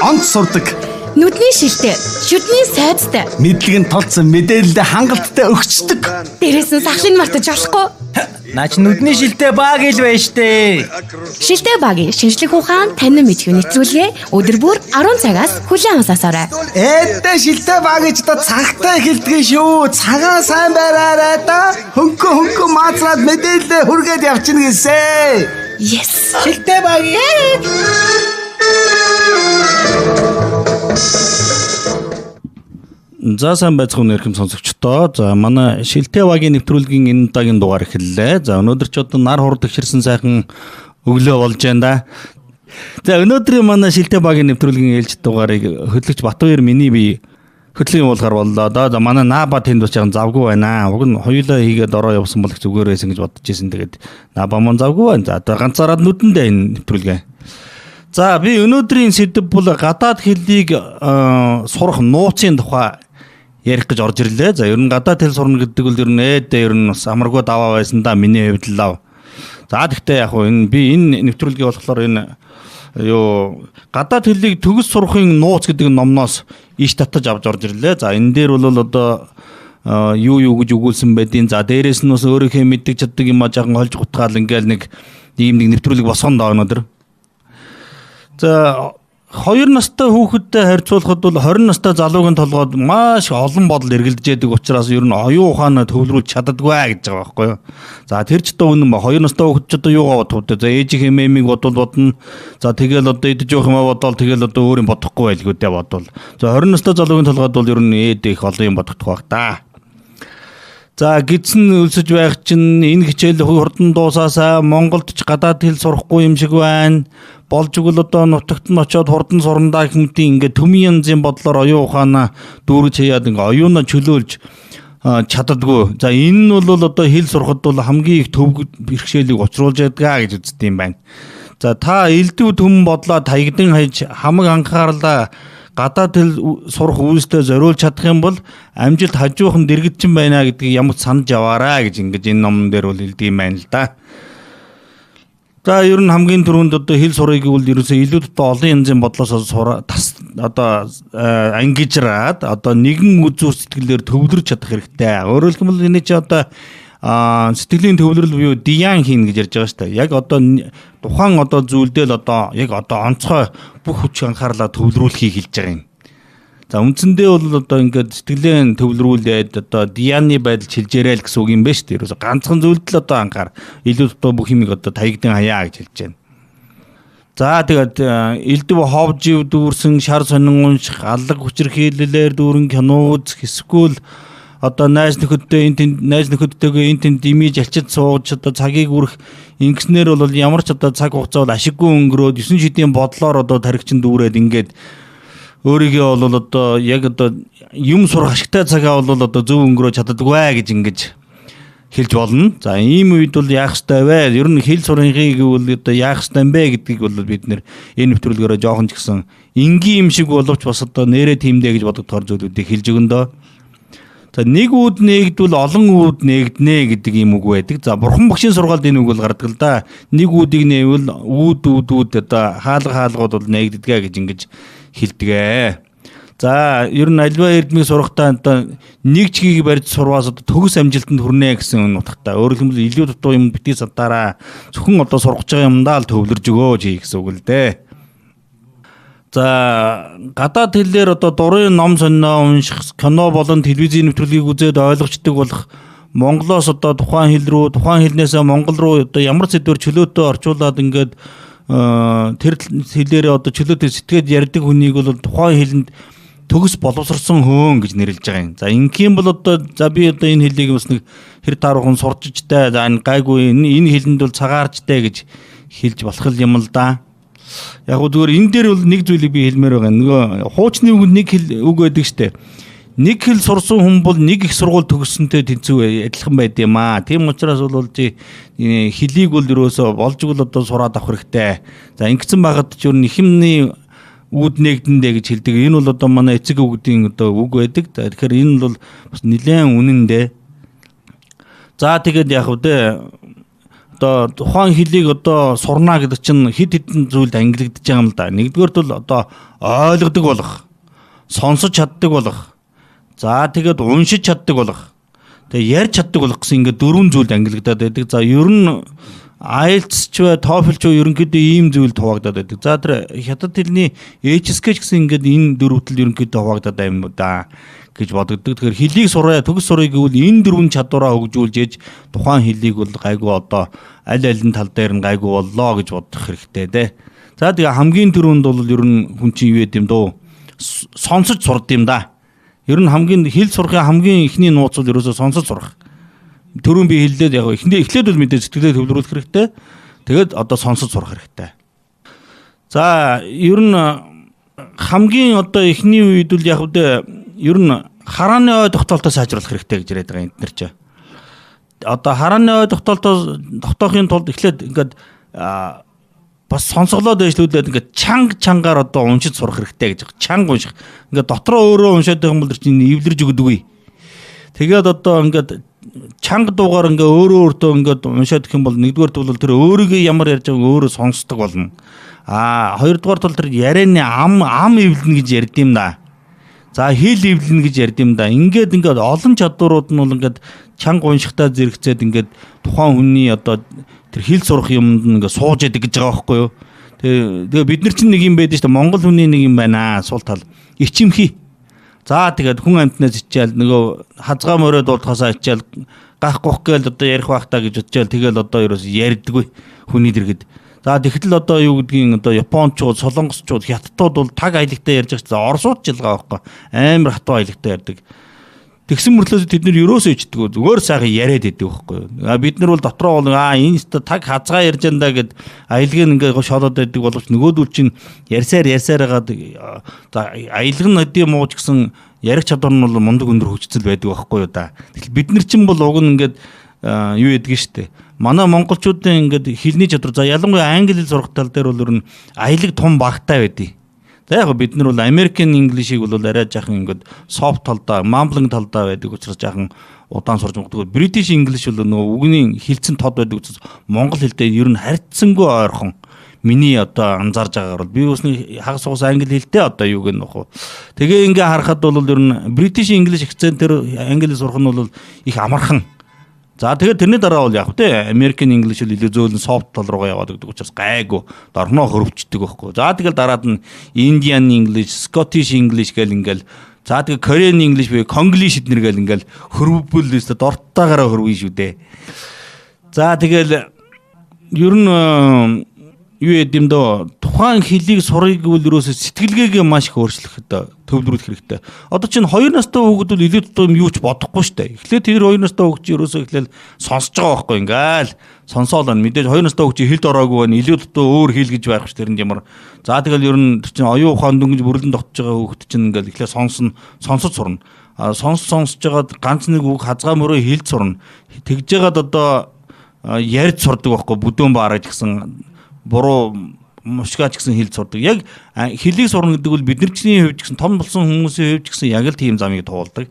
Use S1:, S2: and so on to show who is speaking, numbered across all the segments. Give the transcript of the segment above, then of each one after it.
S1: онц сурдаг.
S2: Нүдний шилтэй, шүдний сайдтай.
S1: Мэдлэг нь толцсон мэдээлэлд хангалттай өгчдөг.
S2: Дээрээс нь сахлыг мартаж болохгүй.
S3: Наач нүдний шилтэй баг ил байж штэ.
S2: Шилтэй багийн шинжлэх ухаан танин мэдхүй нэвтрүүлгээ өдөр бүр 10 цагаас хүлээн авсаасаарай.
S1: Эддэ шилтэй баг гэж та цагтай хэлдэг шүү. Цагаан сайн байраарай да. Хөнгө маацраад мэдээлэл хүргээд явчихна гэсэн.
S2: Yes.
S3: Шилтэй баг яа.
S4: За сайн байцгаана эрхэм сонсогчдоо. За манай шилтэй багийн нэвтрүүлгийн энэ удаагийн дугаар эхэллээ. За өнөөдөр ч одоо нар хур тгшэрсэн сайхан өглөө болж байна да. За өнөөдрийн манай шилтэй багийн нэвтрүүлгийн ээлжид дугаарыг хөтлөгч Батбаяр миний бие хөтлөгийн уулгаар боллоо. За манай Наба тэнд очиж завгүй байна. Уг нь хоёулаа хийгээд ороо явсан бол их зүгээр байсан гэж бодож ирсэн. Тэгээд Наба мөн завгүй байна. За одоо ганцаараад нүдэндээ энэ нэвтрүүлгээ. За би өнөөдрийн сэдэв бол гадаад хэллийг сурах нууцын тухай ярих гэж орж ирлээ. За ер нь гадаад хэл сурна гэдэг бол ер нь ер нь бас амаргүй даваа байсан да миний хувьд л лав. За тэгтээ яг хуу энэ нэвтрүүлгээ болохоор энэ гадаад хэллийг төгс сурахын нууц гэдэг номноос иш татаж авч орж ирлээ. За энэ дээр бол одоо юу гэж өгүүлсэн байдیں۔ За дээрээс нь бас өөрийнхөө мэддэг чаддаг юм а жаахан холж гутгаал ингээл нэг нэвтрүүлэг босгоно доо өнөөдөр. За 2 настай хүүхэдтэй харьцуулахад бол 20 настай залуугийн толгойд маш олон бодол эргэлдэж яадаг учраас ер нь оюун ухаанаа төвлөрүүлж чаддаггүй гэж байгаа байхгүй юу. За тэр ч одоо үнэн ба 2 настай хүүхэд ч одоо юугаа бодох вэ? За ээжийнхээ мемийг бодно. За тэгэл одоо идэж явах юм бодвол тэгэл одоо өөр юм бодохгүй байлгүй дээ бодвол. За 20 настай залуугийн толгойд бол ер нь ээд их олон юм бодогдох байх та. За гидсэн өлсөж байх чинь энэ хичээл хурдан дуусаасаа Монголд ч гадаад хэл сурахгүй юм шиг байна. Болж игэл одоо нутагт нь очиод хурдан сурандаа хэмтийн ингээд төмийн янзын бодлоор оюун ухаанаа дүүрэж хаяад ингээ оюунаа чөлөөлж чаддаггүй. За энэ нь бол одоо хэл сурахад бол хамгийн их төв бэрхшээлийг учруулж ядгаа гэж үздэг юм байна. За та элдв төмөн бодлоо таягдан хаяж хамаг анхаарлаа гадаад хэл сурах үйлстэй зориулж чадах юм бол амжилт хажуухан дэрэгдсэн байна гэдгийг ямар санаж яваарай гэж ингэж энэ номон дээр бол хэлдэг юм байна л да. За ер нь хамгийн түрүүнд одоо хэл сурыг бол ерөөсөө илүү олон янзын бодлоос одоо ангижраад одоо нэгэн үзүүр сэтгэлээр төвлөрч чадах хэрэгтэй. Өөрөөр хэлбэл энэ чи одоо сэтгэлийн төвлөрөл буюу диян хийн гэж ярьж байгаа шүү дээ. Яг одоо тухайн одоо зүйлдээ л одоо яг одоо онцгой бүх хүч анхаарлаа төвлөрүүлэхийг хэлж байгаа юм. За үндсэндээ бол одоо ингээд сэтгэлийн төвлөрүүлээд одоо дияны байдал чилжээрэй л гэсэн үг юм байна шүү дээ. Ерөөсө ганцхан зүйлд л одоо анхаар илүү одоо бүх юмыг одоо таягдан хаяа гэж хэлж байна. За тэгээд элдв ховжив дүүрсэн шар сонин унших, аллаг хүчирхийллээр дүүрэн кино үзэх, эсвэл одоо найз нөхөдтэйгээ энэ тэнд имиж алчид сууж одоо цагийг үрэх ингэснээр бол ямар ч одоо цаг хугацаа бол ашиггүй өнгөрөөд 9 шидийн бодлоор одоо тархичин дүүрээд ингээд өөрийгөө бол одоо яг одоо юм сурах ашигтай цагаа бол одоо зөв өнгөрөөж чаддаггүй гэж ингэж хэлж болно. За ийм үед бол яах ёстой вэ? Ер нь хэл сурахыг бол одоо яах ёстой юм бэ гэдгийг бол бид нэр энэ нэвтрүүлгээрээ жоохон ч гэсэн энгийн юм шиг боловч бас одоо нэрээ тиймдээ гэж бодогдохоор зүйлүүдийг хэлж өгөндөө. За нэг үүд нээгдвэл олон үүд нээгднэ гэдэг юм үг байдаг. За бурхан багшийн сургаалд энэ үг бол гардаг л да. Нэг үүдийг нээвэл үүд одоо хаалгууд бол нээгддэг гэж ингэж хэлдэг. За ер нь альва эрдмийг сурахтаа одоо нэг чигийг барьж сурваас одоо төгс амжилтанд хүрнэ гэсэн утгатай. Өөрөөр хэлбэл илүү дутуу юм битгий садаараа зөвхөн одоо сурах гэж байгаа юмдаа л төвлөрж өгөөж гэсэн үг л дээ. За гадаад хэлээр одоо дурын ном сонио унших, кино болон телевизийн нэвтрүүлгийг үзээд ойлгочдөг болох Монголоос одоо тухайн хэл рүү, тухайн хэлнээсээ Монгол руу одоо ямар сэдвэр чөлөөтэй орчуулад ингээд тэр хэлээрээ одоо чөлөөтэй сэтгэхэд ярьдаг хүнийг бол тухайн хэлэнд төгс боловсрсон хөөн гэж нэрлэж байгаа юм. За ингийн бол одоо за би одоо энэ хэлийг бас нэг хэр таархан сурчжтай, за энэ гайгүй энэ хэлэнд бол цагаарчтай гэж хэлж болох юм л да. Яг гоо зүгээр энэ дээр бол нэг зүйлийг би хэлмээр байгаа. Нөгөө хуучны үгэнд нэг үг байдаг штэ. Нэг хэл сурсан хүн бол нэг их сургууль төгссөнтэй тэнцүү адилхан байд юм аа. Тийм учраас бол хэлийг бол ерөөсө болж игэл одоо сураад авах хэрэгтэй. За ингэсэн байгаад ч юу нэхэмний үүд нэгдэндэ гэж хэлдэг. Энэ бол одоо манай эцэг өвгдийн одоо үг байдаг. Тэгэхээр энэ бол бас нэлээд үнэндээ. За тэгээд яг үү одоо тухайн хэлийг одоо сурна гэдэг чинь хэд хэдэн зүйлд ангилагдаж байгаа юм л да. Нэгдүгээрт бол одоо ойлгодог болох, сонсож чаддаг болох, за тэгээд уншиж чаддаг болох, тэгээд ярьж чаддаг болох гэсэн ингээд дөрвөн зүйлд ангилагдаад байдаг. За ер нь IELTS ч бай, TOEFL ч ерөнхийдөө ийм зүйл хуваагдаад байдаг. За тэр хятад хэлний HSK гэсэн ингээд энэ дөрвөтөл ерөнхийдөө хуваагдаад байна юм да гэж бодогддог. Тэгэхээр хэлийг сураа, төгс сурыг гэвэл энэ дөрвөн чадвараа хөгжүүлж ээж тухайн хэлийг бол гайгүй одоо аль алин тал дээр нь гайгүй боллоо гэж бодох хэрэгтэй дээ. За тэгээ хамгийн түрүүнд бол ер нь хүн чинь юу яд юм дөө сонсож сурд юм да. Ер нь хамгийн хэл сурахын хамгийн ихний нууц бол ерөөсөө сонсож сурах. Түрүүн би хэллээд яг эхлээд бол мэдээ сэтгэлээ төвлөрүүлэх хэрэгтэй. Тэгээд одоо сонсож сурах хэрэгтэй. За ер нь хамгийн одоо эхний үед бол яг ер нь харааны ой тогтоолтоо сайжруулах хэрэгтэй гэж яриад байгаа энэ нар чи. Одоо харааны ой тогтоохын тулд эхлээд ингээд бас сонсголоод байжлуулаад ингээд чангаар одоо уншиж сурах хэрэгтэй гэж. Чанга унших. Ингээд дотроо өөрөө уншаад байгаа юм бол чинь эвлэрж өгдөг үе. Тэгээд одоо ингээд чанга дуугаар ингээ өөртөө ингээд уншаад гэх юм бол нэгдүгээр бол тэр өөрийгөө ямар ярьж байгааг өөрөө сонсдог болно. Хоёрдугаар бол тэр ярианы ам эвлэнэ гэж ярьд юм да. За хэл эвлэнэ гэж ярьд юм да. Ингээд олон чадварууд нь бол ингээд чанга уншихтаа зэрэгцээд ингээд тухайн хүний одоо тэр хэл сурах юмд ингээд сууж яадаг гэж байгаа байхгүй юу. Тэгээ бид нар чинь нэг юм байдаг шүү дээ. Монгол хүний нэг юм байна. Сул тал ичимхий. За тэгээд хүн амтнаас ичээл нөгөө хазгаа морой дуулахасаа ичээл гахгүй гээл одоо ярих байх та гэж бодчихвол тэгэл одоо ерөөс ярьдаггүй хүний дэргэд. За тэгэхээр одоо юу гэдгийг одоо японочууд, солонгосчууд, хятадууд бол таг аялагтай ярьж байгаа чинь орсууд ч л байгаа байхгүй. Амар хатуу аялагтай ярьдаг. Тэгсэн мөрлөөс тэд нар ерөөсөө ичдэг. Зүгээр сайхан яриад идэв байхгүй. Бид нар бол дотроо бол энэ таг хазгаа ярьж андаа гэд аялагыг ингээ шолоод байдаг боловч нөгөөдөл чинь ярьсаар хагаад за аялаг нь өдөө мууч гэсэн ярих чадвар нь бол мундаг өндөр хөгжцөл байдаг байхгүй юу да. Тэгэхээр бид нар чинь бол уг нь ингээд юу яддаг штэ. Манай монголчуудын ингээд хэлний чадвар за ялангуяа англи хэл сурах тал дээр бол ер нь аялаг том багтаа байдгийг. За яг бид нар бол American English-ийг бол арай жаахан ингээд soft талдаа, mumbling талдаа байдаг учраас жаахан удаан сурж магадгүй. British English бол нөгөө үгний хэлцэн тод байдаг учраас монгол хэлтэй ер нь харьцангуй ойрхон. Миний одоо анзаарж байгаагаар бол би үсний хагас уус англи хэлтэй одоо юу гэнэ нөх. Тэгээ ингээ харахад бол ер нь British English акцентээр англи сурах нь бол их амархан. За тэгээд тэрний дараа бол яг тэ American English л илүү зөөлөн soft тал руугаа яваад гэдэг учраас гайгүй дорноо хөрөвчдөг байхгүй. За тэгэл дараад нь Indian English, Scottish English гэл ингээл за тэгээ Korean English буюу Konglish эднэр гэл ингээл хөрвөл өстө дорттойгаараа хөрвөн шүү дээ. За тэгэл ер нь юу ядэм дөө тухайн хэлийг сурыг гэвэл ерөөсө сэтгэлгээгээ маш их өөрчлөх төвлөрүүлэх хэрэгтэй. Одоо чинь 2 настай хүүхэд бол илүү том юу ч бодохгүй шүү дээ. Эхлээд тэр 2 настай хүүхэд чинь ерөөсө эхлээл сонсож байгаа байхгүй ингээл сонсоол нь мэдээж 2 настай хүүхэд чинь хэлд ороогүй байна. Илүү дутуу өөр хэл гэж байх ш тэрэнд ямар. За тэгэл ер нь тэр чинь оюун ухаанд дөнгөж бүрлэн тогтож байгаа хүүхэд чинь ингээл эхлээд сонсож сурна. Сонсож байгаад ганц нэг үг хазгаа мөрөө хэлж сурна. Тэгж яагаад одоо ярьж сурдаг байхгүй бүдүүн баараж гэсэн буруу мушгаач гэсэн хэл сурдаг. Яг хэлийг сурна гэдэг бол бидний хувьд гэсэн том болсон хүмүүсийн хувьд гэсэн яг л тийм замыг туулдаг.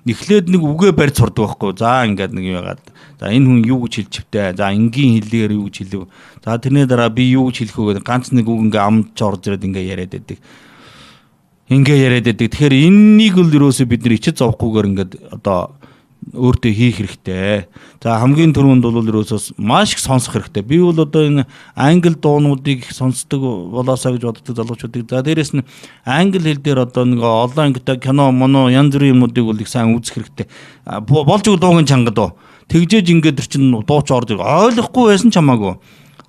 S4: Эхлээд нэг үгээ барьж сурдаг байхгүй. За ингээд нэг юм яагаад. За энэ хүн юу гэж хэлж чивтэй. За энгийн хэлээр юу гэж хэлв. За тэрний дараа би юу гэж хэлэх вэ гэдэг ганц нэг үг ингээ амд орж ирээд ингээ яриад байдаг. Ингээ яриад байдаг. Тэгэхээр энэнийг л ерөөсөө бид нар ичэд зовхгүйгээр ингээд одоо өөртөө хийх хэрэгтэй. За хамгийн түрүүнд бол ерөөсөө маш их сонсох хэрэгтэй. Би бол одоо энэ англи дуунуудыг сонсдог болоосаа гэж боддог залуучуудыг. За дээрэс нь англи хэл дээр одоо нэг олон ангитай кино, моно янз бүрийн юмнуудыг бол их сайн үзэх хэрэгтэй. Болж өгөх дуугийн чангад оо. Тэгжээж ингээд тэр чинь дууч орж ойлгохгүй байсан ч хамаагүй.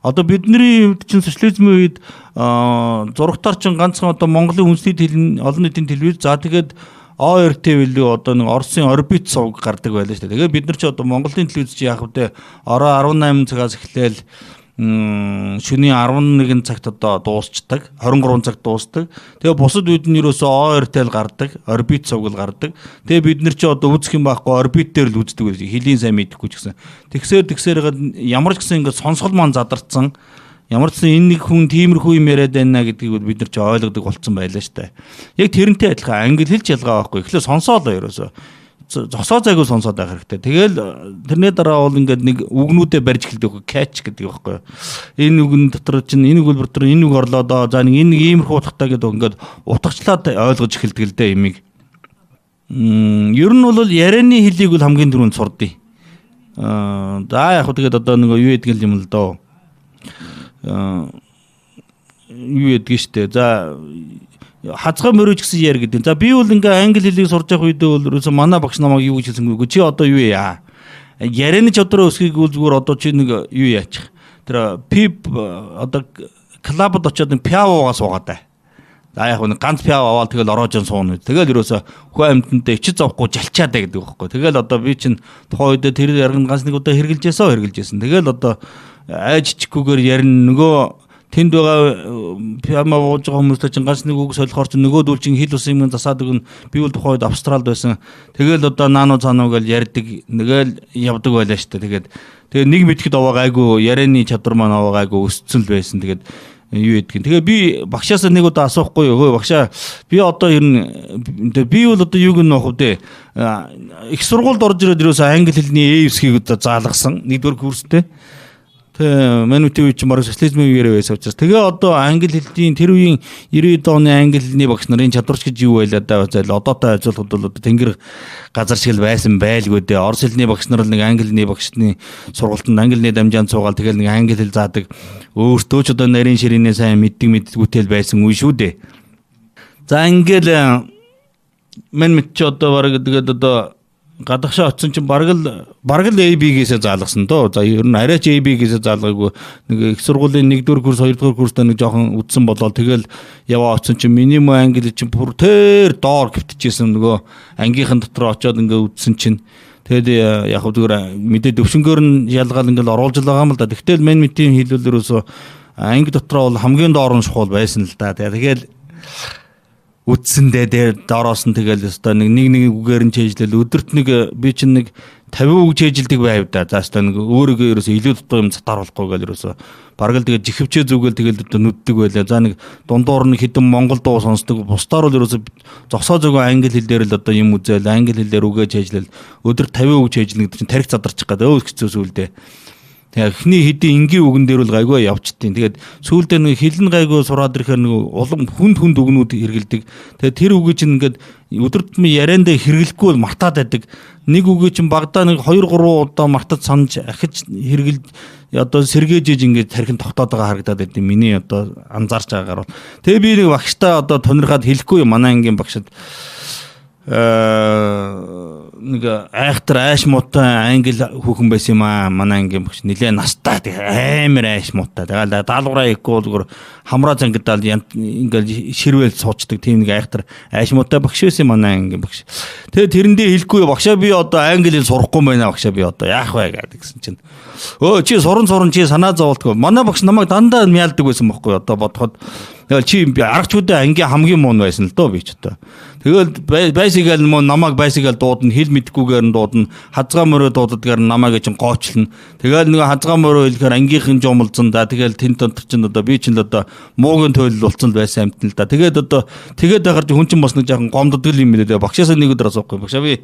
S4: Одоо бидний хувьд чинь социализмын үед зурагтаар чинь ганцхан одоо Монголын үндэсний хэл олон нийтийн телевиз. За тэгээд ОРТ-ийг одоо нэг Оросын орбит сувг гардаг байлаа шүү дээ. Тэгээ бид нар ч одоо Монголын телевиз чи яг үдэ ороо 18 цагаас эхлээл шөнийн 11 цагт одоо дуусчдаг, 23 цагт дуусдаг. Тэгээ бусад үед нь ерөөсөө ОРТ-л гардаг, орбит сувг л гардаг. Тэгээ бид нар ч одоо үзэх юм байхгүй орбит дээр л үздэг байлаа. Хэлийн сайн мэдэхгүй ч гэсэн. Тэгсээр ямар ч гэсэн ингээд сонсгол маань задарсан. Ямар ч энэ нэг хүн тиймэрхүү юм яриад байна гэдгийг бид нар ч ойлгодог болцсон байлаа шүү дээ. Яг тэрнтэй адилхан англи хэлж ялгаа байхгүй. Эхлээ сонсоолоо ерөөсөө. зогсоо зайгүй сонсоод байх хэрэгтэй. Тэгэл тэрний дараа бол ингээд нэг үгнүүдэд барьж эхэлдэг catch гэдэг байхгүй юу. Энэ үгэн дотор чинь энэ үгэл дотор энэ үг орлоо доо. За нэг энэ иймэрхүү утгатай гэдэг ингээд утгачлаад ойлгож эхэлдэг л дээ имийг. Ер нь бол ярианы хэлийг бол хамгийн түрүүнд сурдъя. За яг хөө тэгээд одоо нэг юу гэдэг юм л доо. Юу гэдэг штэ. За хазгай мөрөж гэсэн яар гэдэг. За би бол ингээ англи хэлийг сурж явах үедээ бол ерөөсө манай багш намайг юу гэж хэлсэнгүй. Чи одоо юу яа? Ярианы чадвараа өсгөхийг бол зүгээр одоо чи нэг юу яачих. Тэр пип одоо клабд очиод пиавуугаас суугаад. За яг нэг ганц пиав аваад тэгэл ороожон сууна. Тэгэл ерөөсө хөө амьтантай ичиж зовхгүй жалчаад байгаа гэдэг байхгүй. Тэгэл одоо би чинь тухайн үед тэр ярган ганц нэг удаа хэрэгжилжсэн. Тэгэл одоо айж чиггүйгээр ярина нөгөө тэнд байгаа пиама ууж байгаа хүмүүстэй чинь ганц нэг үг солихоор чинь нөгөөдөл чинь хил ус юм засаад өгнө. Би бол тухайн үед Австралид байсан. Тэгэл одоо наано цаанаа гэл ярьдаг. Нэгэл явдаг байлаа шүү дээ. Тэгээд нэг мэдхэд аваагаагүй ярианы чадвар маань аваагаагүй өсцөн л байсан. Тэгээд юу гэдгийг. Тэгээ би багшаасаа нэг удаа асуухгүй юу. Багшаа би одоо ер нь би бол одоо юуг нь авах вэ? Их сургуульд орж ирээд ерөөсөө англи хэлний A9-ийг одоо заалгасан. Нэгдүгээр курстэй. Тэгээ манүтив чи марк социализмын үеэр байсан учраас тэгээ одоо англи хэлний тэр үеийн 90-ад оны англи хэлний багш нарын чадварч гэж юу байлаа да зайл одоотой ажиллахад бол одоо тэнгэр газар шиг л байсан байлгүй дээ. Орос хэлний багш нар л нэг англи хэлний багшны сургалтанд англиний дамжаан цуугаал тэгэл нэг англи хэл заадаг. Өөртөө ч одоо нарийн ширинээ сайн мэддэггүйтэл байсан үе шүү дээ. За ингээл мен ч одоо бараг тэгээд одоо гадагшаа очсон чинь бараг л AB-гээс заалгасан доо. За ер нь арайч AB-гээс заалгаагүй нэг их сургуулийн 1-р курс 2-р курстаа нэг жоохон үдсэн болоо тэгэл яваа очсон чинь минимум англи чинь бүр тэр доор гівтчихсэн нөгөө ангийнхан дотор очиод ингээ үдсэн чинь тэгэл яг зүгээр мэдээ төвшнгөөр нь ялгаал ингээл оруулж байгаа юм л да. Тэгтэл мен мэдийн хэлбэл ерөөсөө анги дотроо бол хамгийн доор нь шухал байсан л да. Тэгээд үтсэндээ дээр доороос нь тэгэл өстой нэг үгээр нь чэйжлэл өдөрт нэг би чинь нэг 50 үг чэйжилдэг байв да. За өстой нэг өөрийгөө ерөөсөө илүү дутуу юм цатааруулахгүй гэл ерөөсөө бараг л тэгээ жихвчээ зүгэл тэгэл өдөө нүддэг байлаа. За нэг дундуур нь хэдэн монгол дуу сонсдог. Бусдаар бол ерөөсөө зогсоо зөгөө англи хэлээр л одоо юм үзэл англи хэлээр үгээ чэйжлэл өдөрт 50 үг чэйжлэн гэдэг чинь тарих задарчих гээд өө хэцүү сүулдэ. Эхний хэдийн энгийн үгэн дээр бол гайгүй явчихдээ. Тэгээд сүүлдээ нэг хилэн гайгүй сураад ирэхээр нэг улам хүнд үгнүүд хэргэлдэг. Тэгээд тэр үгийг чинь ингээд өдөр тутмын яриандаа хэрэглэхгүй бол мартаад байдаг. Нэг үгийг чинь багадаа нэг 2-3 удаа мартаж санаж ахиж хэргэлж одоо сэргээж ингээд тархин тогтоод байгаа харагдаад байд. Миний одоо анзаарч байгаагаар. Тэгээ би нэг багштай одоо тонирхаад хэлэхгүй манай ангийн багшд нэг айхтар айш муутай англи хүүхэн байсан юм аа. Манай ангийн багш нилээ настай амар айш муутай. Тэгээд даалгавраа ихгүй зүгээр хамраа зангидаал ингээл ширвэл суучдаг тийм нэг айхтар айш муутай багш байсан манай ангийн багш. Тэгээд тэрэндээ хэлэхгүй багшаа би одоо англи хэл сурахгүй байна багшаа би одоо яах вэ гэсэн чинь өө чи суран чи санаа зоволтгүй. Манай багш намайг дандаа мяалдаг байсан байхгүй одоо бодоход. Тэгэл чи аргачуудаа ангийн хамгийн муу байсан л доо би ч одоо. Тэгэл байсигаал намайг байсигаал дуудана хэл мэдхгүйгээр нь дуудана хазгаа мөрөө дуудадгаар намайг чинь гоочлно. Тэгэл нэг хазгаа мөрөө хэлэхээр ангийнхан жомлцсон да. Тэгэл тэн дотор чинь одоо би чинь одоо муугийн тойлол болсон л байсан амтэн л да. Тэгээд одоо байхаар хүн чинь бас нэг жоохон гомддог юм билээ. Багшаасаа нэг өдөр асуухгүй. Багшаа би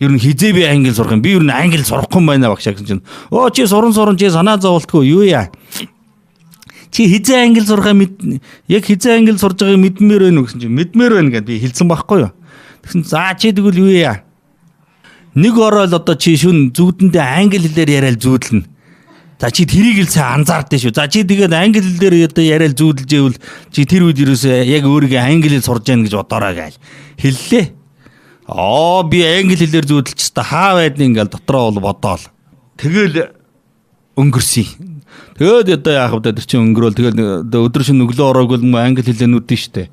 S4: ер нь хизээ би англи сурах юм. Би ер нь англи сурахгүй юм байна багшаа гэсэн чинь. Оо чи суран чи санаа зоволтгүй юу яа. Чи хизээ англи сурахаа яг хизээ англи сурж байгааг мэдмээр байна уу гэсэн чинь мэдмээр байна гэдээ би хэлсэн байхгүй юу. Тэгсэн за чи тэгвэл юу яа. Нэг ороод одоо чи шүн зүудэндээ англи хэлээр яриад зүүдлэнэ. За чи тэрийг л сайн анзаардээ шүү. За чи тэгээд англи хэлээр одоо яриад зүүдэлж ивэл чи тэр үед ерөөсөө яг өөрийгөө англи хэл сурж яах гэж бодоорой гээл хэллээ. Би англи хэлээр зүүдэлч та хаа байдны ингээл дотроо бол бодоол. Тэгэл өнгөрсөн. Тэгээд одоо яах вэ тэр чинь өнгөрөөл тэгэл өдөр шөнө өглөө ороогүй л англи хэлээ нүдэн штэ.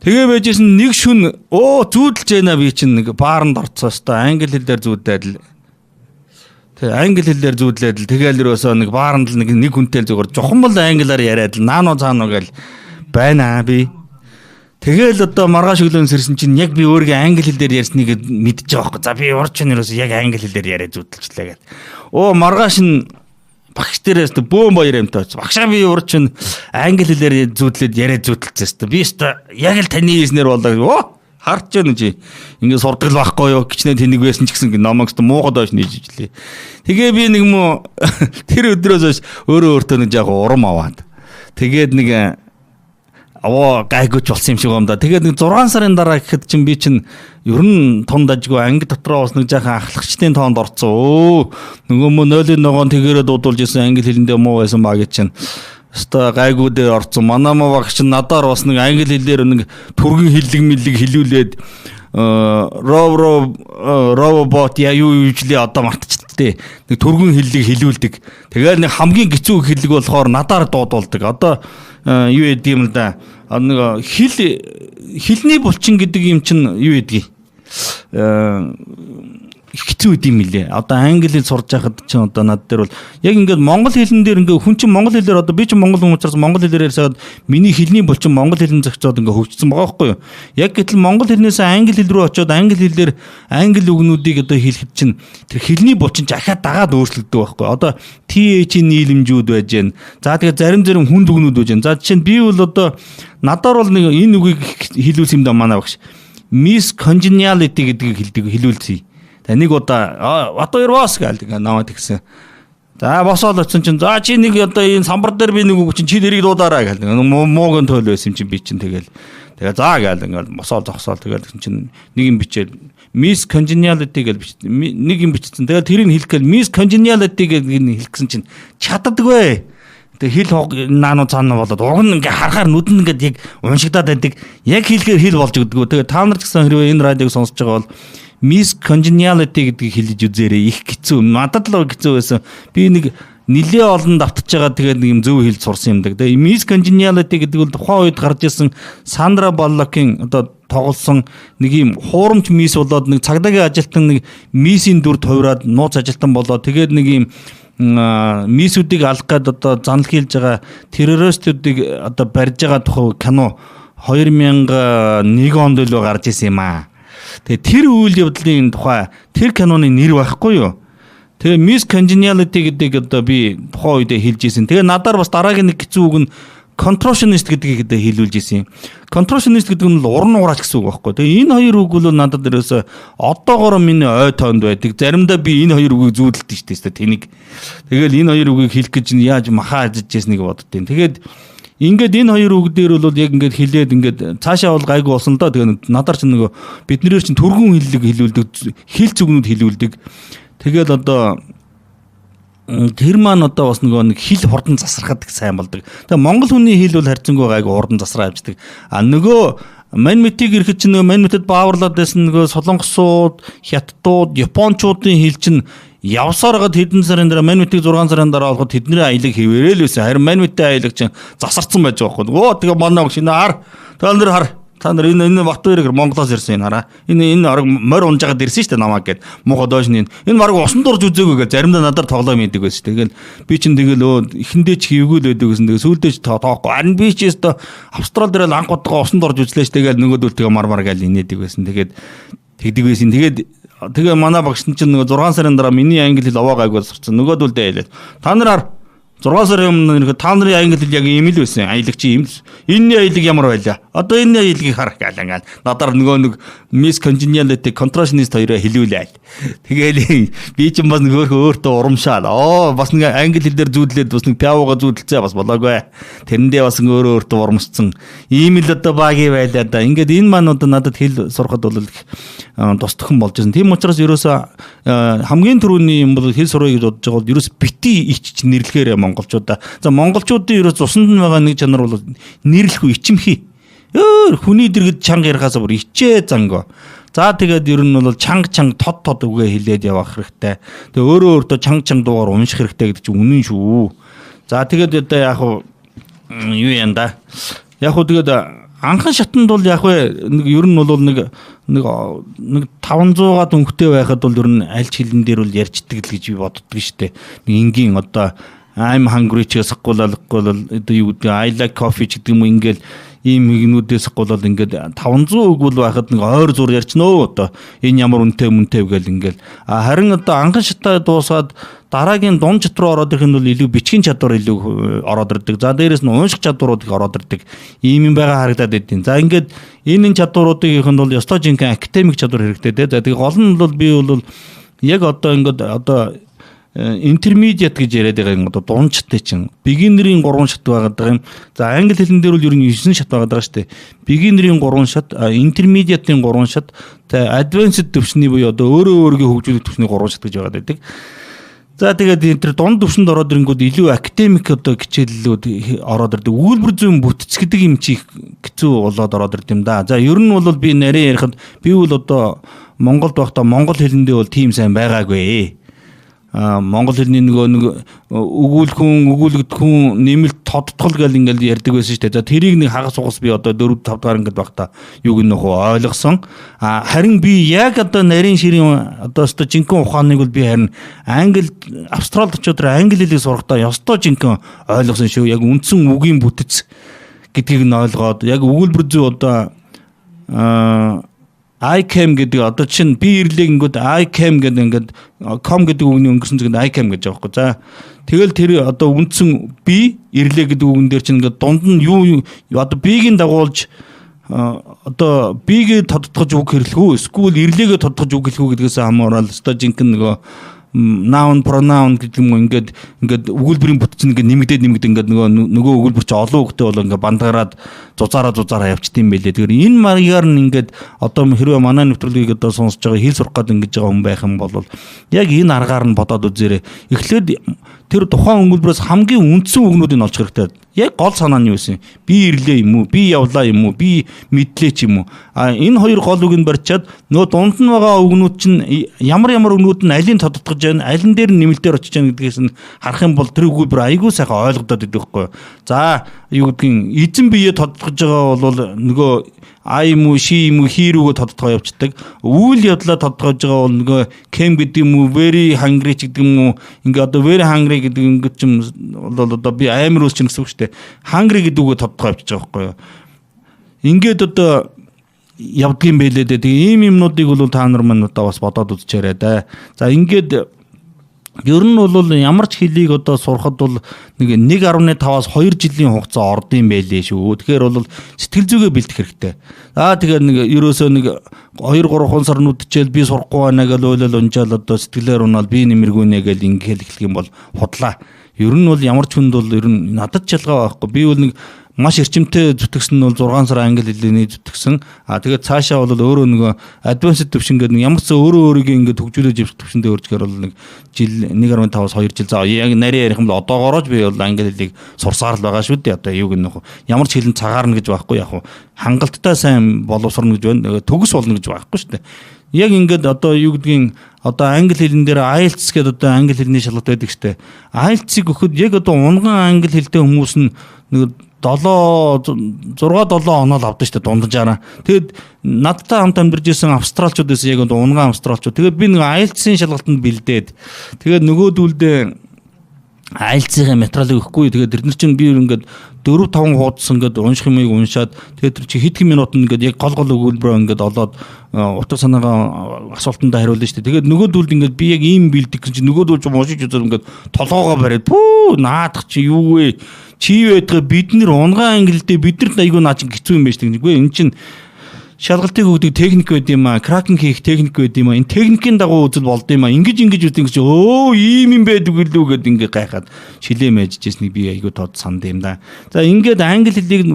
S4: Тэгээ байжсэн нэг шүн зүүдэлж байна би чинь нэг бааранд орцсон штэ англи хэлээр зүүдээд л. Тэгээ англи хэлээр зүүдлээд л тэгээл ерөөсөө нэг бааранд л нэг хүнтэй л зүгээр жухам бол англиар яриад л наано цаано гээл байна би. Тэгээл одоо маргааш өглөө сэрсэн чинь яг би өөрийгөө англи хэлээр ярьсныг мэдчихэж байгаа байхгүй. За би урд чинь ерөөсөө яг англи хэлээр яриад зүүдэлчлээ гээд. Маргааш нь багш дээрээс бөөм баяр юмтай очив. Багшаа би урд чинь англи хэлээр зүүдлээд яриад зүүдэлцсэн шүү дээ. Би өстө яг л таны хийснээр болоо. Харж яана чи ингээд сурдаг л байхгүй юу гिचнээ тэнийг байсан ч гэсэн намайг ч муухад хойш нээж ижлээ. Тэгээ би нэг муу тэр өдрөөс хойш өөрөө өөртөө нэг яг урам аваад. Тэгээд нэг гайгууч болсон юм шиг юм да. Тэгээд нэг 6 сарын дараа гэхэд чинь би чинь ер нь том дажгүй анги дотроо бас нэг жаахан ахлагчдын тоонд орцсон. Нөгөө мө 0-1 тэгээрээ дуудулж исэн англи хэлэндээ муу байсан баг чинь. Өста гайгүй дээр орцсон. Манама багч чинь надаар бас нэг англи хэлээр нэг түргэн хиллэг мэлэг хэлүүлээд робот юу юужлээ одоо мартчихлээ. Нэг түргэн хиллэг хэлүүлдэг. Тэгээд нэг хамгийн гизүү хиллэг болохоор надаар дуудулдаг. Одоо юу гэдэг юм л да. Нэг хилний булчин гэдэг юм чинь юу гэдгийг хэцүү үт юм лээ. Одоо англи хэл сурж байхад чинь одоо над дээр бол яг ингээд монгол хэлэн дээр ингээд хүн чинь монгол хэлээр одоо би чинь монгол хүн учраас монгол хэлээр ярьсаад миний хэлний булчин монгол хэлэн зохицоод ингээд хөгжсөн байгаа байхгүй юу. Яг гэтэл монгол хэлнээс англи хэл рүү очиод англи хэлээр англи үгнүүдийг одоо хэлэхэд чинь тэр хэлний булчин дахиад дагаад өөрчлөгдөв байхгүй юу. Одоо TH-ийн нийлэмжүүд байж гэн. За тэгээд зарим хүнд үгнүүд байж гэн. За жишээ нь би бол одоо надаар бол нэг энэ үгийг хэлүүлсэн юм да манай багш. Miss congeniality гэдгийг хэлүүлсэн. Нэг удаа одоо ирвас гээл намайг тэгсэн. За босоод очсон чинь за чи нэг одоо энэ самбар дээр би нэг үг чинь чи нэрийг дуудаарай гээл. Муугийн тойл байсан чинь би чинь тэгээ за гээл ингээл босоод зогсоол тэгэл чинь нэг юм бичээд Miss Congeniality гэж нэг юм бичсэн. Тэгээ тэрийг хэлэхэд Miss Congeniality гэдгийг хэлсэн чинь чаддаггүй. Тэгээ хэл наануу цаана болоод уг нь ингээ харахаар нүдэнд ингээд яг уншигдаад байдаг. Яг хэлэхээр хэл болж өгдөг. Тэгээ та нар ч гэсэн хэрвээ энэ радиог сонсож байгаа бол Miss Congeniality гэдгийг хэлж үзээрэй. Их хэцүү. Надад л хэцүү байсан. Би нэг нилээ олон давтаж байгаа тэгээд нэг юм зөв хэлж сурсан юм даг. Тэгээ Miss Congeniality гэдэг бол тухайн үед гарч ирсэн Сандра Баллокийн одоо тоглосон нэг юм хуурамч мисс болоод нэг цагдаагийн ажилтан нэг миссийн дүр тойроод нууц ажилтан болоод тэгээд нэг юм миссүүдийг алах гээд одоо занл хийлж байгаа террористуудыг одоо барьж байгаа тухай кино 2001 онд л гарч ирсэн юм аа. Тэгээ тэр үйл явдлын тухай тэр киноны нэр байхгүй юу? Тэгээ Miss Congeniality гэдэг одоо би тухайн үедээ хэлж ирсэн. Тэгээ надаар бас дараагийн нэг хэцүү үг нь contortionist гэдгийг хэлүүлж ирсэн. Contortionist гэдэг нь уран уграач гэсэн үг байхгүй. Тэгээ энэ хоёр үг бол надад ерөөсө одоогоор миний ой тоонд байдаг. Заримдаа би энэ хоёр үгийг зүүдэлдэж штэ тэнийг. Тэгэл энэ хоёр үгийг хэлэх гэж яаж махаа ажиж ясныг боддtiin. Тэгээд ингээд энэ хоёр үг дээр бол яг ингээд хилээд ингээд цаашаа бол гайгүй болсон л доо. Тэгээ надаар ч нөгөө биднээр чинь түргэн хэлүүлдэг, хил зүгнүүд хэлүүлдэг. Тэгэл одоо тэр маань одоо бас нөгөө нэг хил хурдан засархад сайн болдог. Тэгээ монгол хүний хил бол харьцангуй гайгүй хурдан засраа авчдаг. А нөгөө манмитиг ирэхэд чинь нөгөө манмитэд бааварлаад байсан нөгөө солонгосууд, хятадууд, японочдын хил чинь явсаар гад хэдэн сарын дараа манмитиг 6 сарын дараа олоход тэдний аялаг хэвээрэл байсан. Харин манмитийн аялаг чинь засарцсан байж байгаа байхгүй. Оо тэгээ манай шинэ хар. Та нар хар. Та нар энэ бат хоёрыг Монголоос ирсэн энэ хараа. Энэ орог морь унж байгаад ирсэн шүү дээ намайг гээд. Муухай доош энэ марг усан дурж үзээгөө гэж заримдаа надаар тоглоом хийдэг байсан. Тэгэл би чинь тэгэл эхэндээ ч хийвгүй л байдаг гэсэн. Тэгээ сүүлдээ ч тоохгүй. Харин би ч өстө Австрал дээр л анх удаа усан дурж үзлээ ш. Тэгэл нөгөөдөл тэгээ мармар гээл инээдэг байсан. Тэгээд тэгдэг байсан. Тэгээ манай багш чинь нөгөө 6 сарын дараа миний англи хэл овоо гайгүй сурцсан. Нөгөөдөлдөө хэлээд та нар 6 сарын өмнө та нарын англи хэл яг ийм л байсан. Аялагч ийм л. Энэ аялаг ямар байлаа? Одоо энэ аялагийг харах гаалаа. Надаар нөгөө нэг Miss Congeniality Contortionist хоёроо хэлүүлээл. Тэгээл би ч бас өөртөө урамшаал. Бас нэг англи хэл дээр зүүдлээд бас нэг пиавга зүүдэлцээ бас болоогүй. Тэрэндээ бас өөртөө урамшсан. Ийм л одоо багий байлаа да. Ингээд энэ маань одоо надад хэл сурахад бол тусдахын болж байна. Тийм учраас ерөөсөө хамгийн түрүүний юм бол хэл сурах гэж бодож байгаа бол ерөөс бити ичж нэрлэхээр монголчуудаа. За монголчуудын ерөөс усанд нь байгаа нэг чанар бол нэрлэхгүй ичимхий. Хүний дэргэд чанга ярихаас бүр ичээ занго. За тэгээд ер нь бол чанга тод үгээ хэлээд явах хэрэгтэй. Тэгээ өөртөө чанга дуугаар унших хэрэгтэй гэдэг чинь үнэн шүү. За тэгээд одоо яг юу юм да. Яг тэгээд анхан шатанд бол яг нэг ер нь бол нэг 500-аад өнгөтэй байхад бол ер нь альч хэлэн дээр бол ярьждаг л гэж би боддог штеп. Нэг энгийн одоо I'm hungry ч гэсэхгүй л одоо юу гэдэг I like coffee ч гэдэг юм ингээл ийм нэгнүүдээс болоод ингээд 500 үг бол байхад нэг ойр зур ярьчнөө одоо энэ ямар үнэтэй гэл ингээд харин одоо анхан шатаа дуусаад дараагийн дунд чадвар ороод ирэх нь бол илүү бичгийн чадвар илүү ороод ирдэг. За дээрэс нь унших чадварууд их ороод ирдэг. Ийм юм байгаа харагдаад байдیں۔ За ингээд энэ чадваруудын нь бол ёстой жинхэнэ академик чадвар хэрэгтэй те. За тэгээ гол нь бол би бол яг одоо ингээд одоо интермедиат гэж яриад байгаа юм одоо дунд шаттай чинь beginner-ийн 3 шат байгаад байгаа юм. За англи хэлэн дээр бол ер нь 9 шат байгаад байгаа шүү дээ. Beginner-ийн 3 шат, intermediate-ийн 3 шат, тэгээ advanced төвшний буюу одоо өөрөө өөргөө хөгжүүлэх төвшний 3 шат гэж байгаад байдаг. За тэгээд энэ төр дунд төвшөнд ороод ирэнгүүт илүү академик одоо хичээллүүд ороод ирдэг. Өгүүлбэр зүйн бүтц гэдэг юм чи хэцүү болоод ороод ирд юм да. За ер нь бол би нарийн ярихад би бол одоо Монголд байхдаа монгол хэлэндээ бол тийм сайн байгаагүй. Монгол хэлний нэг өгүүлэгдэх хүн нэмэлт тодтгол гэл ингээл ярьдаг байсан шүү дээ. За тэрийг нэг хагас угас би одоо 4 5 дахь ингээд багта юуг нөхөө ойлгосон. Харин би яг одоо нарийн ширийн одоо өстой жинхэнэ ухааныг бол би харин англи австрал очоод англи хэлийг сурахдаа ёстой жинхэнэ ойлгосон шүү. Яг үндсэн үгийн бүтэц гэдгийг нь ойлгоод яг өгүүлбэр зүй одоо I came гэдэг одоо чинь би ирлээ гингүүд I came гэдэг ингээд com гэдэг үгний өнгөрсөн зэгт I came гэж байгаа байхгүй. За тэгэл тэр одоо үндсэн би ирлээ гэдэг үгэн дээр чинь ингээд дунд нь юу одоо бигийн дагуулж одоо бигээ тодтогч үг хэрэглэх үү эсвэл ирлээгээ тодтогч үг хэлэх үү гэдгээс хамаарал одоо жинхэнэ нөгөө noun pronoun гэдэг юм ингээд өгүүлбэрийн бүтц нь ингээд нэмэгдээд ингээд нөгөө өгүүлбэр чи олон үгтэй бол ингээд бандгараад зузаараа явчдсан байлээ. Тэгэхээр энэ маягаар нь ингээд одоо хэрвээ манай нэвтрүүлгийг одоо сонсож байгаа хэл сурах гээд ингэж байгаа хүн байх юм бол яг энэ аргаар нь бодоод үзээрэй. Эхлээд тэр тухайн өгүүлбэрээс хамгийн үндсэн үгнүүдийг олж хэрэгтэй. Яг гол санаа нь юу вэ? Би ирлээ юм уу? Би явлаа юм уу? Би мэдлээ ч юм уу? Энэ хоёр гол үгийг барьчаад нөгөө дунд нь байгаа үгнүүд чинь ямар үгнүүд нь алийн тодтогч байна, алин дээр нь нэмэлтээр очиж байгаа гэдгээс нь харах юм бол тэр өгүүлбэр айгүй сайхан ойлгогдоод идэг байхгүй. За юу гэдгийг эзэн биеэ тодтогч байгаа бол нөгөө I юм уу, she юм уу, he рүүгээ тодтогоо явцдаг. Үйл явдлаа тодтогож байгаа бол нөгөө came гэдэг юм уу, very hungry ч гэдэг юм уу, ингээ одоо very hungry гэдэг ингээд ч юм бол одоо би амар үс чинь гэсэн үг шүү дээ. Hungry гэдэг үгээ тодтогоо явчих байгаа байхгүй юу. Ингээд одоо явдаг юм байлээ дээ. Тэгээ ийм юмнуудыг бол та нар маань одоо бас бодоод үзчихээрэй да. За ингээд ер нь бол ямар ч хэлийг одоо сурахад бол нэг 1.5-аас 2 жилийн хугацаа ордсон байлээ шүү. Тэгэхээр бол сэтгэл зүгээ бэлдэх хэрэгтэй. Тэгэхээр нэг ерөөсөө нэг 2-3 сар нүдчээл би сурахгүй байна гэж ойлол унжаал одоо сэтгэлээр унаал би нэмэргүй нэ гэж ингээл эхлэх юм бол худлаа. Ер нь бол ямар ч хүнд бол ер нь надад ч ялгаа байхгүй. Би бол нэг маш эрчимтэй зүтгэсэн нь бол 6 сар англи хэлний зүтгэсэн. Тэгээд цаашаа бол өөрөө нөгөө advanced төвшин гэдэг ямар ч өөрийгөө ингээд хөгжүүлж явах төвшөндөө өржгээр бол нэг жил 1.5-аас 2 жил за яг нарийн ярих юм бол одоогоорож би бол англи хэлийг сурсаар л байгаа шүү дээ. Одоо юу гэнэ ямар ч хэлэн цагаарна гэж байхгүй яг хангалттай сайн боловсрно гэж байна. Төгс болно гэж байхгүй шүү дээ. Яг ингээд одоо юу гэдгийг одоо англи хэлэн дээр IELTS гэдэг одоо англи хэлний шалгалт байдаг шүү дээ. IELTS-ийг өгөхөд яг одоо унган англи хэлтэй хүмүүс нь нэг 6-7 оноо л авдаг шүү дээ дунджаараа. Тэгэд надтай хамт амьдарч исэн австралчууд байсан яг унган австралчууд. Тэгээд би нэг IELTS-ийн шалгалтанд бэлдээд тэгээд нөгөөдүүлдээ IELTS-ийн материалыг өгөхгүй. Тэгээд тэр нар чинь би ингээд 4-5 хуудас ингээд унших юмыг уншаад тэгээд тэр чи хэд хэдэн минут ингээд яг гол өгүүлбэрөө ингээд олоод утга санаагаа асуултандаа хариулна шүү дээ. Тэгээд нөгөөдүүлд ингээд би яг ийм бэлдэх гэж нөгөөдүүл ч уншиж үзэл ингээд толгоогоо бариад наадах чи юу вэ? Чи байдгаа бид нэр унган ангилдээ бидэрт айгүй наа чи хэцүү юм байж тийм. Үгүй эн чин шалгалтыг өгдөг техник байд юм аа, кракинг хийх техник байд юм аа. Энэ техникийн дагуу үзэл болд юм аа. Ингэж үздэг чи ийм юм байдаг гэлүү гэд ингээ гайхаад шилээ мэжжээснийг би айгүй тод санд юм да. За ингээд англи хэлийг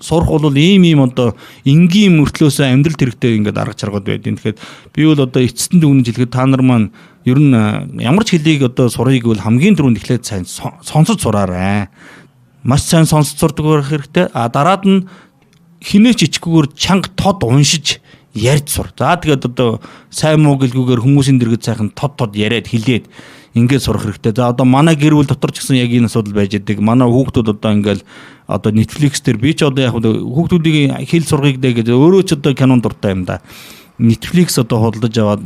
S4: сурах бол ийм одоо энгийн мөртлөөсөө амьдрал хэрэгтэй ингээд арга чаргад байдیں۔ Тэгэхээр би бол одоо эцэстэн дүгнэж хэлэхэд та нар маань ер нь ямар ч хэлийг одоо сурыг бол хамгийн түрүүнд эхлээд сайн сонсож сураарай. Маш сайн сонсож сурдаг байх хэрэгтэй. Дараад нь хинээч ичгүүгээр чанга тод уншиж ярьж сур. За тэгээд одоо сайн муу гэлгүүгээр хүмүүсийн дэргэд сайхан тод яриад хэлээд ингээд сурах хэрэгтэй. За одоо манай гэр бүл дотор ч гэсэн яг энэ асуудал байж байгаа. Манай хүүхдүүд одоо ингээд одоо Netflix дээр би ч одоо яг хүүхдүүдийн хэл сургыг дээ гэж өөрөө ч одоо кинонд дуртай юм да. Netflix одоо худалдаж аваад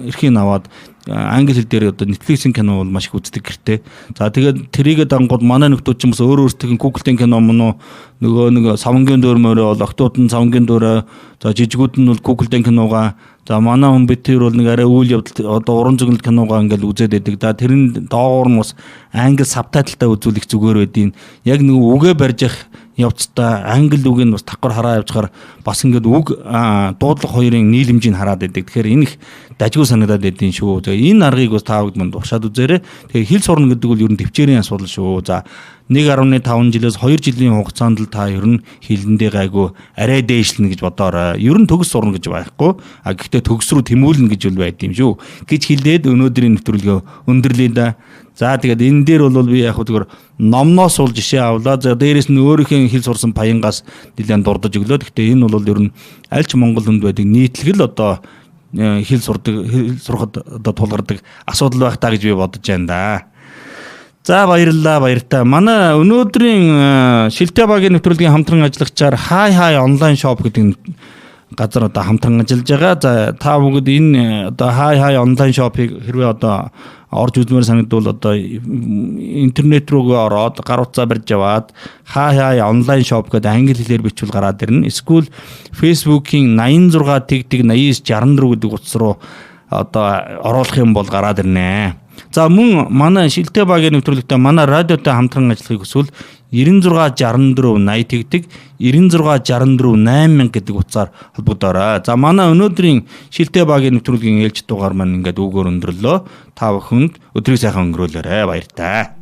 S4: эрхийн аваад англи хэл дээр одоо Netflix-ийн кино бол маш их үздэг гэртээ. За тэгээд тэрийгэ дангууд манай нөхдүүд ч юм бас өөр өөрсдийн Google-ийн кино мөн нөгөө савнгийн дөөрмөөрөө бол октод нь савнгийн дөөрөө за жижигүүд нь бол Google-ийн киногаа за манай хүн бид тэр бол нэг арай үйл явдал одоо уран зөгнөлт киногаа ингээл үзээд байдаг. За тэрэн доогоор нь бас англи сабтайтлтай үзүүлэх зүгээр байдیں۔ Яг нэг үгээ барьж явах явцдаа англи үгийг бас давхар хараа явчихаар бас ингээд үг дуудлага хоёрын нийлэмжийг хараад байдаг. Тэгэхээр энэ их дажгүй санагдаад байдیں шүү. За энэ аргыг бас та бүгд манд уршаад үзээрэй. Тэгэхээр хэл сурна гэдэг бол ер нь төвчээрийн асуудал шүү. За 1.5 жилээс 2 жилийн хугацаанд л та ер нь хэлэндээ гайгүй арай дээшлэнэ гэж бодоорой. Ер нь төгс сурна гэж байхгүй. Гэхдээ төгс рүү тэмүүлнэ гэж бол байд юм шүү. Гэж хэлээд өнөөдрийн нэвтрүүлгээ өндөрлөе да. За тэгээд энэ дээр бол би яг зүгээр номноос ул жишээ авлаа. За дээрэс нь өөрийнхөө хэл сурсан паянгаас нэлээд дурдж өглөө. Гэхдээ энэ бол ер нь аль ч Монгол хүнд байдаг нийтлэгэл одоо хэл сурахад одоо тулгардаг асуудал байх та гэж би бодож байна да. За баярлалаа баяртай. Манай өнөөдрийн шилтэй багийн нэвтрүүлгийн хамтран ажиллагчаар хай онлайн шоп гэдэг газар одоо хамтран ажиллаж байгаа. За та бүгд энэ одоо хай онлайн шопыг хэрвээ одоо орж үзмээр санагдвал одоо интернет рүүгээ ороод гар утсаа барьж яваад хай онлайн шоп гэдэг англи хэлээр бичвэл гараад ирнэ. Эсвэл Facebook-ийн 86 тэгтэг 89 64 гэдэг утас руу одоо оруулах юм бол гараад ирнэ. За мөн манай шилтэй багийн нэвтрүүлэгтээ манай радиотой хамтран ажиллахыг хүсвэл 96 64 80 тэгтэг 96 64 8000 гэдэг утсаар холбогдоорой. За манай өнөөдрийн шилтэй багийн нэвтрүүлгийн ээлж дугаар маань ингээд үгээр өндөрлөө. Та бүхэнд өдрийг сайхан өнгөрөөлөөрэй. Баяртай.